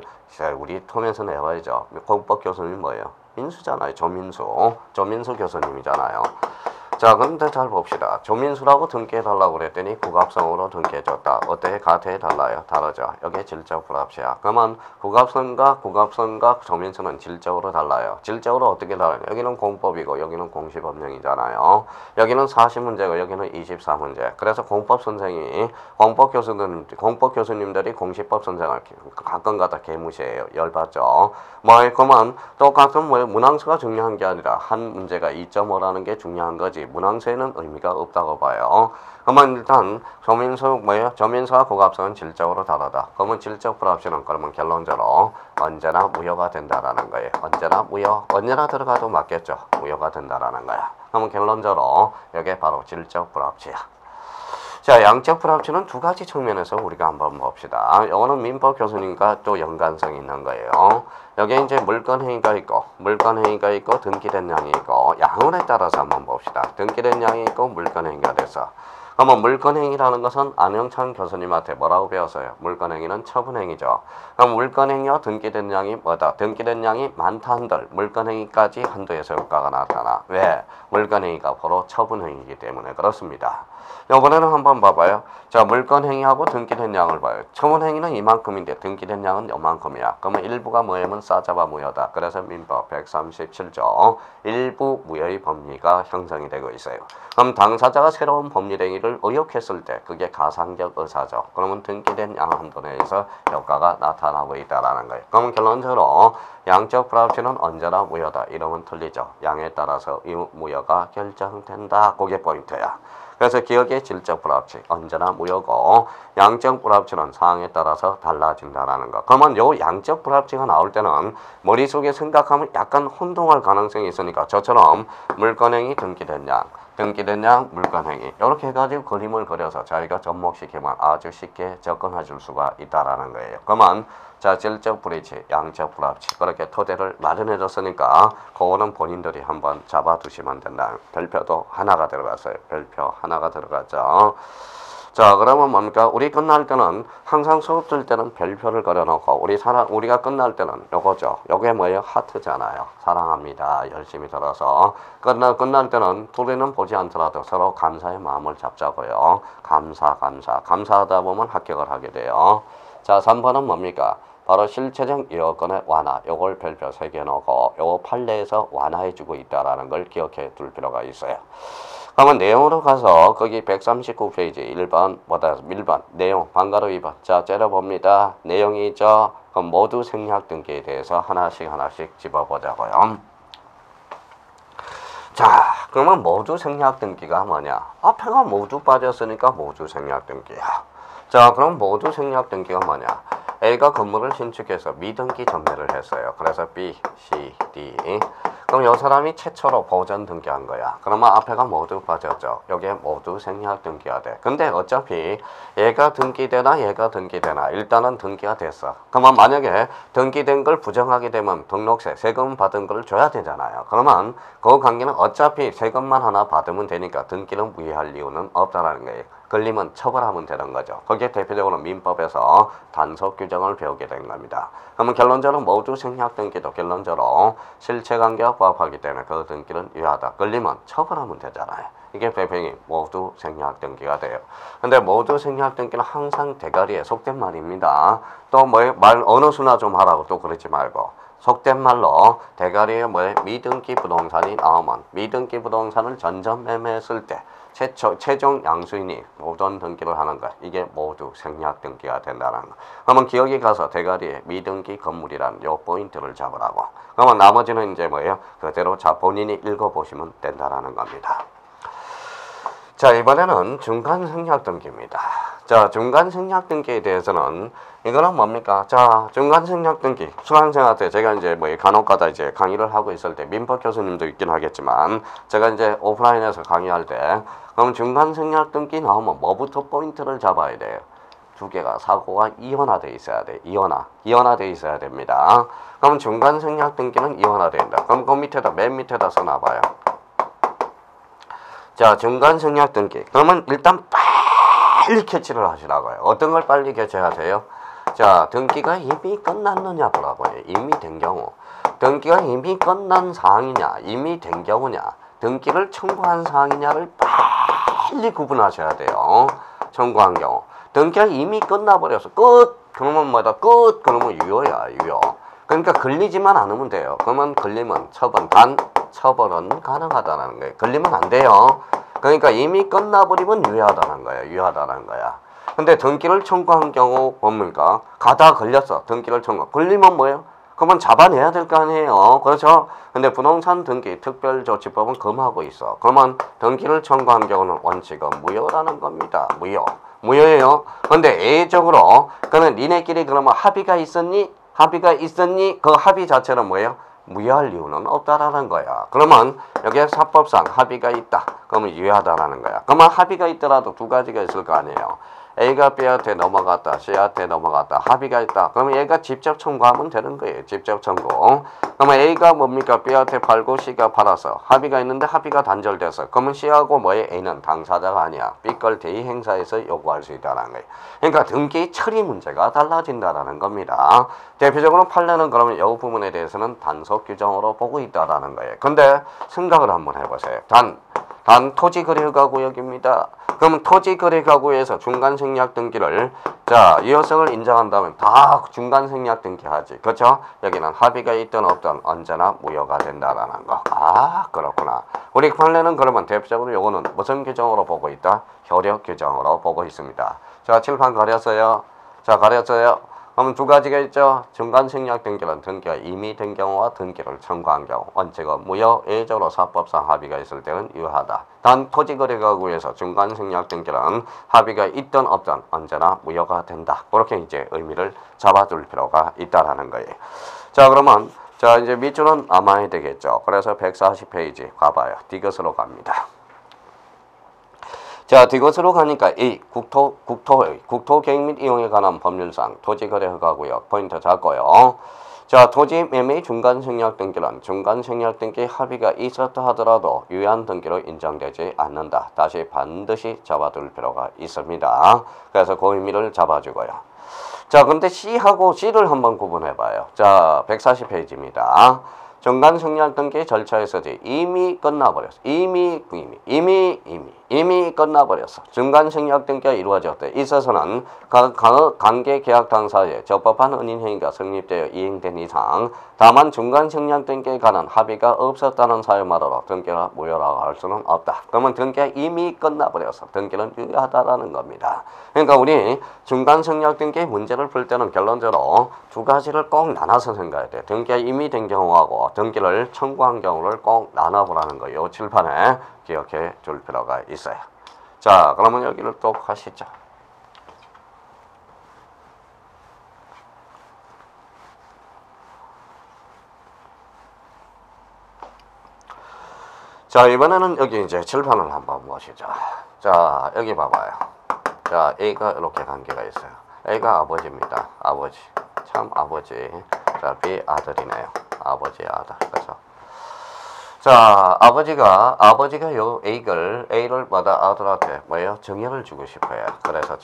우리 통해서 내와야죠. 공법 교수님 뭐예요? 민수잖아요. 조민수 교수님이잖아요. 자, 그런데 잘 봅시다. 조민수라고 등기해달라고 그랬더니 국합성으로 등기해줬다. 어때? 같아? 달라요? 다르죠. 여기 질적 불합치야. 그러면 국합성과 조민수는 질적으로 달라요. 질적으로 어떻게 달라요? 여기는 공법이고 여기는 공시법령이잖아요. 여기는 40문제고 여기는 24문제. 그래서 공법 교수님들이 공시법 선생을 가끔가다 개무시해요. 열받죠. 그러면 똑같은 문항수가 중요한 게 아니라 한 문제가 2.5라는 게 중요한 거지. 문항수에는 의미가 없다고 봐요. 그러면 일단 조민수와 국합성은 질적으로 다르다. 그러면 질적 불합치는 그러면 결론적으로 언제나 무효가 된다라는 거예요. 언제나 무효, 언제나 들어가도 맞겠죠. 무효가 된다라는 거야. 그러면 결론적으로 이게 바로 질적 불합치야. 자, 양적 불합치는 두 가지 측면에서 우리가 한번 봅시다. 이거는 민법 교수님과 또 연관성이 있는 거예요. 여기에 이제 물건행위가 있고, 등기된 양이 있고, 양원에 따라서 한번 봅시다. 등기된 양이 있고, 물건행위가 돼서. 그러면 물건행위라는 것은 안영찬 교수님한테 뭐라고 배웠어요? 물건행위는 처분행위죠. 그럼 물건행위와 등기된 양이 뭐다? 등기된 양이 많다 한들 물건행위까지 한도에서 효과가 나타나. 왜? 물건행위가 바로 처분행위이기 때문에 그렇습니다. 이번에는 한번 봐봐요. 자, 물건행위하고 등기된 양을 봐요. 처분행위는 이만큼인데 등기된 양은 요만큼이야. 그러면 일부가 뭐냐면 싸잡아 무효다. 그래서 민법 137조 일부 무효의 법리가 형성이 되고 있어요. 그럼 당사자가 새로운 법률행위를 의혹했을 때 그게 가상적 의사죠. 그러면 등기된 양 한도 내에서 효과가 나타나고 있다라는 거예요. 그러면 결론적으로 양적 불합치는 언제나 무효다. 이러면 틀리죠. 양에 따라서 이 무효가 결정된다. 그게 포인트야. 그래서 기억의 질적 불합치 언제나 무효고 양적 불합치는 상황에 따라서 달라진다라는 거. 그러면 요 양적 불합치가 나올 때는 머릿속에 생각하면 약간 혼동할 가능성이 있으니까 저처럼 물건행위 등기된 양 물건행위 이렇게 해가지고 그림을 그려서 자기가 접목시키면 아주 쉽게 접근하실 수가 있다라는 거예요. 그러면 자, 질적 불이치, 양적 불합치 그렇게 토대를 마련해 줬으니까 그거는 본인들이 한번 잡아두시면 된다. 별표도 하나가 들어갔어요. 별표 하나가 들어갔죠. 자, 그러면 뭡니까? 우리 끝날 때는 항상 수업 들 때는 별표를 그려놓고 우리가 끝날 때는 요거죠. 요게 뭐예요? 하트잖아요. 사랑합니다. 열심히 들어서 끝날 때는 둘이는 보지 않더라도 서로 감사의 마음을 잡자고요. 감사하다 보면 합격을 하게 돼요. 자, 3번은 뭡니까? 바로 실체적 여건의 완화. 요걸 별표 3개 놓고 요 판례에서 완화해주고 있다라는 걸 기억해 둘 필요가 있어요. 그러면 내용으로 가서 거기 139페이지 1번 1번 내용 방가로 2번 자 째려봅니다. 내용이 있죠. 그럼 모두 생략 등기에 대해서 하나씩 집어보자고요. 자, 그러면 모두 생략 등기가 뭐냐? 앞에가 모두 빠졌으니까 모두 생략 등기야. 자, 그럼 모두 생략 등기가 뭐냐? A가 건물을 신축해서 미등기 전매를 했어요. 그래서 B, C, D. 그럼 이 사람이 최초로 보전 등기한 거야. 그러면 앞에가 모두 빠졌죠. 여기에 모두 생략 등기가 돼. 근데 어차피 얘가 등기되나 일단은 등기가 됐어. 그러면 만약에 등기된 걸 부정하게 되면 등록세, 세금 받은 걸 줘야 되잖아요. 그러면 그 관계는 어차피 세금만 하나 받으면 되니까 등기는 무효할 이유는 없다라는 거예요. 걸리면 처벌하면 되는 거죠. 거기에 대표적으로 민법에서 단속 규정을 배우게 된 겁니다. 그러면 결론적으로 모두 생략 등기도 결론적으로 실체관계와 부합하기 때문에 그 등기는 유효하다. 걸리면 처벌하면 되잖아요. 이게 배경이 모두 생략 등기가 돼요. 근데 모두 생략 등기는 항상 대가리에 속된 말입니다. 또 말 어느 수나 좀 하라고 또 그러지 말고. 속된 말로 대가리에 미등기 부동산이 나오면 미등기 부동산을 전전 매매했을 때 최종 양수인이 모든 등기를 하는 것 이게 모두 생략 등기가 된다는 거. 그러면 기억이 가서 대가리에 미등기 건물이라는 요 포인트를 잡으라고. 그러면 나머지는 이제 뭐예요? 그대로 자 본인이 읽어보시면 된다라는 겁니다. 자, 이번에는 중간 생략 등기입니다. 자, 중간 생략 등기에 대해서는 이거는 뭡니까? 자, 중간 생략 등기. 수강생한테 제가 이제 간혹가다 이제 강의를 하고 있을 때 민법 교수님도 있긴 하겠지만 제가 이제 오프라인에서 강의할 때 그럼 중간 생략 등기 나오면 뭐부터 포인트를 잡아야 돼요? 두 개가 사고가 이원화돼 있어야 돼. 이원화돼 있어야 됩니다. 그럼 중간 생략 등기는 이원화된다. 그럼 그 밑에다 맨 밑에다 써놔봐요. 자, 중간 생략 등기. 그러면 일단 빨리 캐치를 하시라고요. 어떤 걸 빨리 캐치하세요? 자, 등기가 이미 끝났느냐 보라고요. 이미 된 경우. 등기가 이미 끝난 사항이냐, 이미 된 경우냐, 등기를 청구한 사항이냐를 빨리 구분하셔야 돼요. 청구한 경우. 등기가 이미 끝나버려서 끝! 그러면 뭐다? 끝! 그러면 유효야, 유효. 그러니까 걸리지만 않으면 돼요. 그러면 걸리면 처분, 처벌은 가능하다는 거예요. 걸리면 안 돼요. 그러니까 이미 끝나버리면 유효하다는 거야. 근데 등기를 청구한 경우 뭡니까? 가다 걸렸어. 등기를 청구. 걸리면 뭐예요? 그러면 잡아내야 될 거 아니에요. 그렇죠? 근데 부동산 등기 특별조치법은 금하고 있어. 그러면 등기를 청구한 경우는 원칙은 무효라는 겁니다. 무효예요. 근데 예외적으로 그는 니네끼리 그러면 합의가 있었니? 그 합의 자체는 뭐예요? 무효할 이유는 없다라는 거야. 그러면 여기에 사법상 합의가 있다. 그러면 유효하다라는 거야. 그러면 합의가 있더라도 두 가지가 있을 거 아니에요. A가 B한테 넘어갔다, C한테 넘어갔다, 합의가 있다. 그러면 얘가 직접 청구하면 되는 거예요. 직접 청구. 그러면 A가 뭡니까? B한테 팔고 C가 팔아서 합의가 있는데 합의가 단절돼서 그러면 C하고 뭐에 A는 당사자가 아니야. B 걸 대의행사에서 요구할 수 있다는 거예요. 그러니까 등기 처리 문제가 달라진다라는 겁니다. 대표적으로 판례는 그러면 이 부분에 대해서는 단속 규정으로 보고 있다라는 거예요. 근데 생각을 한번 해보세요. 단 토지거래가구역입니다. 그럼 토지거래가구에서 중간생략 등기를 유효성을 인정한다면 다 중간생략 등기하지. 그렇죠? 여기는 합의가 있든 없든 언제나 무효가 된다라는 거. 아, 그렇구나. 우리 판례는 그러면 대표적으로 요거는 무슨 규정으로 보고 있다? 효력 규정으로 보고 있습니다. 자, 칠판 가렸어요. 자, 가렸어요. 그럼 두 가지가 있죠. 중간생략 등기는 등기가 이미 된 경우와 등기를 청구한 경우 원칙은 무효, 예외적으로 사법상 합의가 있을 때는 유효하다. 단 토지거래가구에서 중간생략 등기는 합의가 있든 없든 언제나 무효가 된다. 그렇게 이제 의미를 잡아줄 필요가 있다라는 거예요. 자, 그러면 이제 밑줄은 남아야 되겠죠. 그래서 140페이지 가봐요. 디귿으로 갑니다. 자, 이것으로 가니까 이 국토 계획 및 이용에 관한 법률상 토지거래 허가구역 포인트 잡고요. 자, 토지 매매 중간생략 등기는 중간생략 등기 합의가 있었다 하더라도 유효한 등기로 인정되지 않는다. 다시 반드시 잡아둘 필요가 있습니다. 그래서 그 의미를 잡아주고요. 자, 근데 C하고 C를 한번 구분해봐요. 자, 140페이지입니다. 중간생략 등기 절차에서지 이미 끝나버렸어. 이미 끝나버렸어. 중간생략 등기가 이루어졌대. 있어서는 관계 계약 당사자의 적법한 은인 행위가 성립되어 이행된 이상 다만 중간생략 등기에 관한 합의가 없었다는 사유만으로 등기가 무효라고 할 수는 없다. 그러면 등기가 이미 끝나버렸어. 등기는 유효하다라는 겁니다. 그러니까 우리 중간생략 등기 문제를 풀 때는 결론적으로 두 가지를 꼭 나눠서 생각해야 돼. 등기가 이미 된 경우하고 등기를 청구한 경우를 꼭 나눠보라는 거예요. 칠판에 기억해 줄 필요가 있어요. 자, 그러면 여기를 또 하시죠. 자, 이번에는 여기 이제 칠판을 한번 보시죠. 자, 여기 봐봐요. 자, A가 이렇게 관계가 있어요. A가 아버지입니다. 아버지. 참 아버지. 자, B 아들이네요. 아버지 아들. 그렇죠? 자, 아버지가 요 A를 받아 아들한테 뭐예요? 정여를 주고 싶어요. 그래서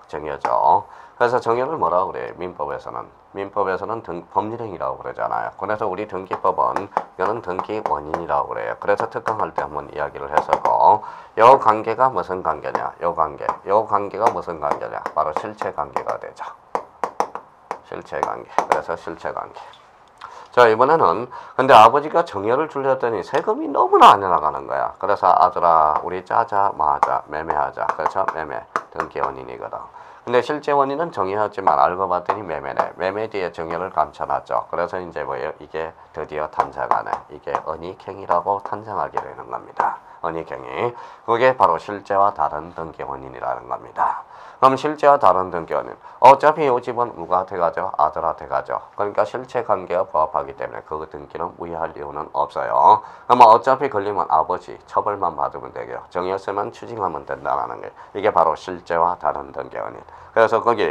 정여죠. 그래서 정여를 뭐라고 그래요? 민법에서는 법률행위라고 그러잖아요. 그래서 우리 등기법은 이거는 등기 원인이라고 그래요. 그래서 특강할 때 한번 이야기를 했었고, 요 관계가 무슨 관계냐? 요 관계가 무슨 관계냐? 바로 실체 관계가 되죠. 실체 관계. 그래서 실체 관계. 자, 이번에는 근데 아버지가 정여를 주려더니 세금이 너무나 안 나가는 거야. 그래서 아들아, 우리 짜자, 마자, 매매하자. 그렇죠? 매매. 등기 원인이거든. 근데 실제 원인은 정의하지만 알고 봤더니 매매네. 매매 뒤에 정의를 감춰놨죠. 그래서 이제 뭐예요? 이게 드디어 탄생하네. 이게 은닉행위라고 탄생하게 되는 겁니다. 은닉행위. 그게 바로 실제와 다른 등기 원인이라는 겁니다. 그럼 실제와 다른 등기 원인. 어차피 이 집은 누구한테 가죠? 아들한테 가죠. 그러니까 실체 관계와 부합하기 때문에 그 등기는 무효할 이유는 없어요. 그러면 어차피 걸리면 아버지 처벌만 받으면 되고요. 정의였으면 추징하면 된다는 게 이게 바로 실제와 다른 등기 원인. 그래서 거기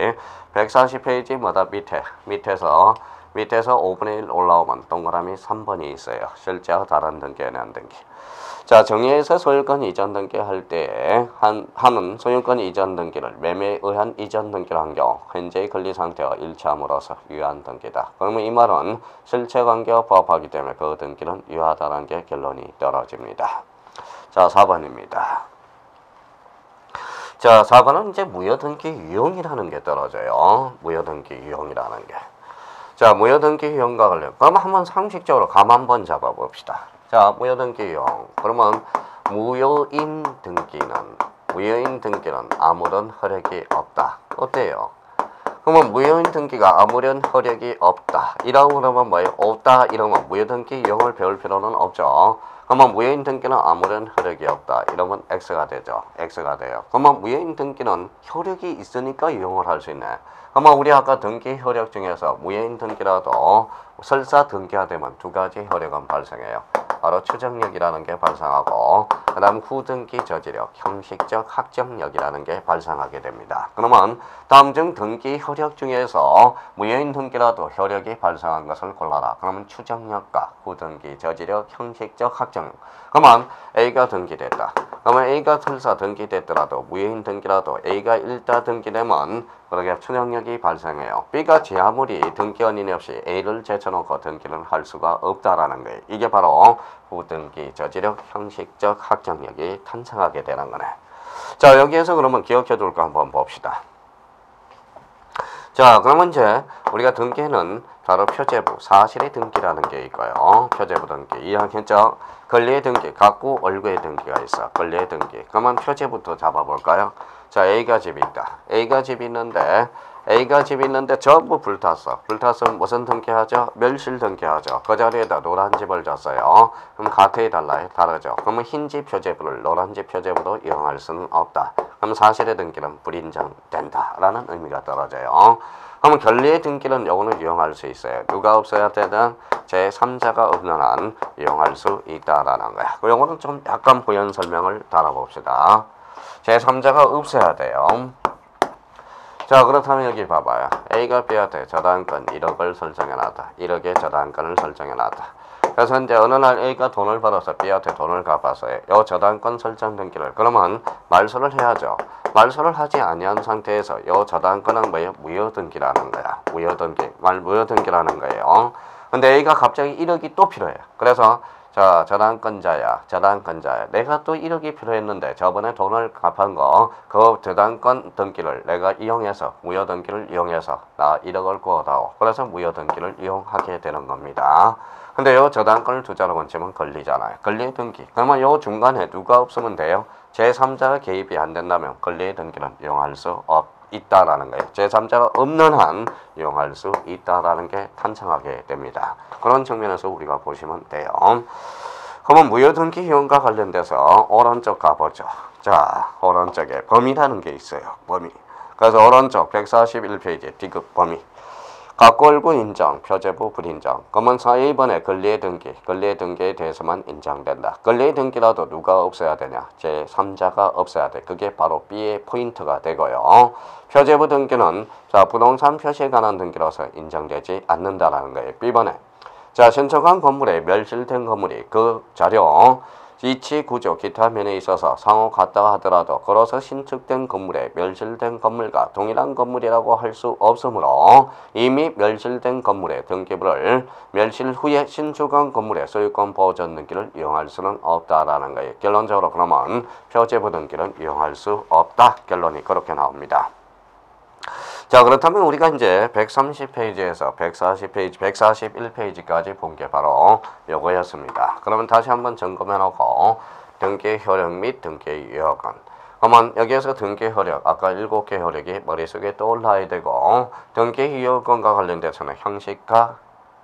140페이지 뭐다 밑에서 5분의 1 올라오면 동그라미 3번이 있어요. 실제와 다른 등기에 대한 등기. 자, 정의에서 소유권 이전 등기할 때 하는 소유권 이전 등기를 매매에 의한 이전 등기를 한 경우 현재의 권리 상태와 일치함으로써 유효한 등기다. 그러면 이 말은 실체 관계와 부합하기 때문에 그 등기는 유효하다는 게 결론이 떨어집니다. 자, 4번입니다. 자, 4번은 이제 무효등기 유형이라는 게 떨어져요. 무효등기 유형이라는 게. 자, 무효등기 유형과 관련. 그럼 한번 상식적으로 감 한번 잡아봅시다. 자, 무효등기 유형. 그러면 무효인 등기는 아무런 효력이 없다. 어때요? 그러면 무효인 등기가 아무런 효력이 없다. 이라고 그러면 뭐예요? 없다 이러면 무효등기 유형을 배울 필요는 없죠. 그러면 무효인 등기는 아무런 효력이 없다. 이러면 X가 되죠. X가 돼요. 그러면 무효인 등기는 효력이 있으니까 유형을 할 수 있네. 그러면 우리 아까 등기 효력 중에서 무효인 등기라도 설사 등기가 되면 두 가지 효력은 발생해요. 바로 추정력이라는 게 발생하고 그 다음 후등기 저지력, 형식적 확정력이라는 게 발생하게 됩니다. 그러면 다음 중 등기 효력 중에서 무효인 등기라도 효력이 발생한 것을 골라라. 그러면 추정력과 후등기 저지력, 형식적 확정력. 그러면 A가 등기됐다. 그러면 A가 틀사 등기됐더라도 무효인 등기라도 A가 일다 등기되면 그렇게 추정력이 발생해요. B가 제 아무리 등기 원인이 없이 A를 제쳐놓고 등기를 할 수가 없다라는 거예요. 이게 바로 후등기 저지력, 형식적 확정력이 탄생하게 되는 거네. 자, 여기에서 그러면 기억해 둘 거 한번 봅시다. 자, 그러면 이제 우리가 등기는 바로 표제부, 사실의 등기라는 게 있고요. 표제부 등기, 이해하겠죠? 권리의 등기, 갖고 월구의 등기가 있어. 권리의 등기. 그러면 표제부터 잡아볼까요? 자, A가 집이 있다. A가 집이 있는데 전부 불탔어. 불탔으면 무슨 등기하죠? 멸실 등기하죠. 그 자리에다 노란 집을 줬어요. 그럼 같아야 달라요? 다르죠. 그러면 흰집 표제부를 노란집 표제부로 이용할 수는 없다. 그럼 사실의 등기는 불인정된다라는 의미가 떨어져요. 그러면 권리의 등기는 요거는 이용할 수 있어요. 누가 없어야 되든 제3자가 없는 한 이용할 수 있다라는 거야. 요거는 좀 약간 부연 설명을 달아봅시다. 제3자가 없어야 돼요. 자, 그렇다면 여기 봐봐요. A가 B한테 저당권 1억을 설정해놨다. 1억의 저당권을 설정해놨다. 그래서 이제 어느 날 A가 돈을 벌어서 B한테 돈을 갚아서 요 저당권 설정 등기를 그러면 말소를 해야죠. 말소를 하지 아니한 상태에서 요 저당권은 뭐예요? 무효등기라는 거야. 무효등기라는 거예요. 근데 A가 갑자기 1억이 또 필요해. 그래서 자, 저당권자야. 내가 또 1억이 필요했는데 저번에 돈을 갚은 거 그 저당권 등기를 내가 이용해서 무효등기를 이용해서 나 1억을 구하다오. 그래서 무효등기를 이용하게 되는 겁니다. 근데 요 저당권을 투자로 건치면 권리잖아요. 권리의 등기. 그러면 요 중간에 누가 없으면 돼요? 제3자가 개입이 안 된다면 권리의 등기는 이용할 수 있다라는 거예요. 제3자가 없는 한 이용할 수 있다라는 게 탄생하게 됩니다. 그런 측면에서 우리가 보시면 돼요. 그러면 무효등기 이용과 관련돼서 오른쪽 가보죠. 자, 오른쪽에 범위라는 게 있어요. 범위. 그래서 오른쪽 141페이지 D급 범위. 갖고 월구 인정, 표제부 불인정. 그러면 4번에 권리의 등기에 대해서만 인정된다. 권리의 등기라도 누가 없어야 되냐? 제3자가 없어야 돼. 그게 바로 B의 포인트가 되고요. 표제부 등기는 자, 부동산 표시에 관한 등기로서 인정되지 않는다라는 거예요. B번에 자, 신청한 건물에 멸실된 건물이 그 자료 위치, 구조, 기타 면에 있어서 상호 같다 하더라도 걸어서 신축된 건물에 멸실된 건물과 동일한 건물이라고 할 수 없으므로 이미 멸실된 건물의 등기부를 멸실 후에 신축한 건물의 소유권 보전 등기를 이용할 수는 없다라는 거예요. 결론적으로 그러면 표제부 등기는 이용할 수 없다. 결론이 그렇게 나옵니다. 자, 그렇다면 우리가 이제 130페이지에서 140페이지, 141페이지까지 본 게 바로 요거였습니다. 그러면 다시 한번 점검해 놓고 등기 효력 및 등기 유효권. 그러면 여기에서 등기 효력, 아까 7개 효력이 머릿속에 떠올라야 되고 등기 유효권과 관련돼서는 형식과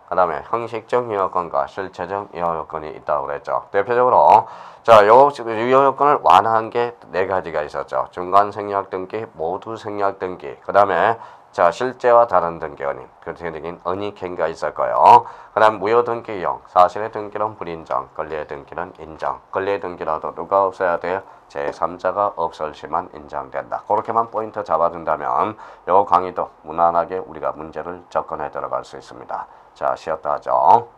그 다음에 형식적 유효권과 실체적 유효권이 있다고 그랬죠. 대표적으로 자, 요 유효권을 완화한 게 4가지가 있었죠. 중간 생략 등기, 모두 생략 등기, 그 다음에 자, 실제와 다른 등기 원인, 구체적인 언익행위가 있을 거예요. 그 다음 무효 등기용, 사실의 등기는 불인정, 권리의 등기는 인정. 권리의 등기라도 누가 없어야 돼요? 제3자가 없을 시만 인정된다. 그렇게만 포인트 잡아준다면 요 강의도 무난하게 우리가 문제를 접근해 들어갈 수 있습니다. 자, 쉬었다 하죠.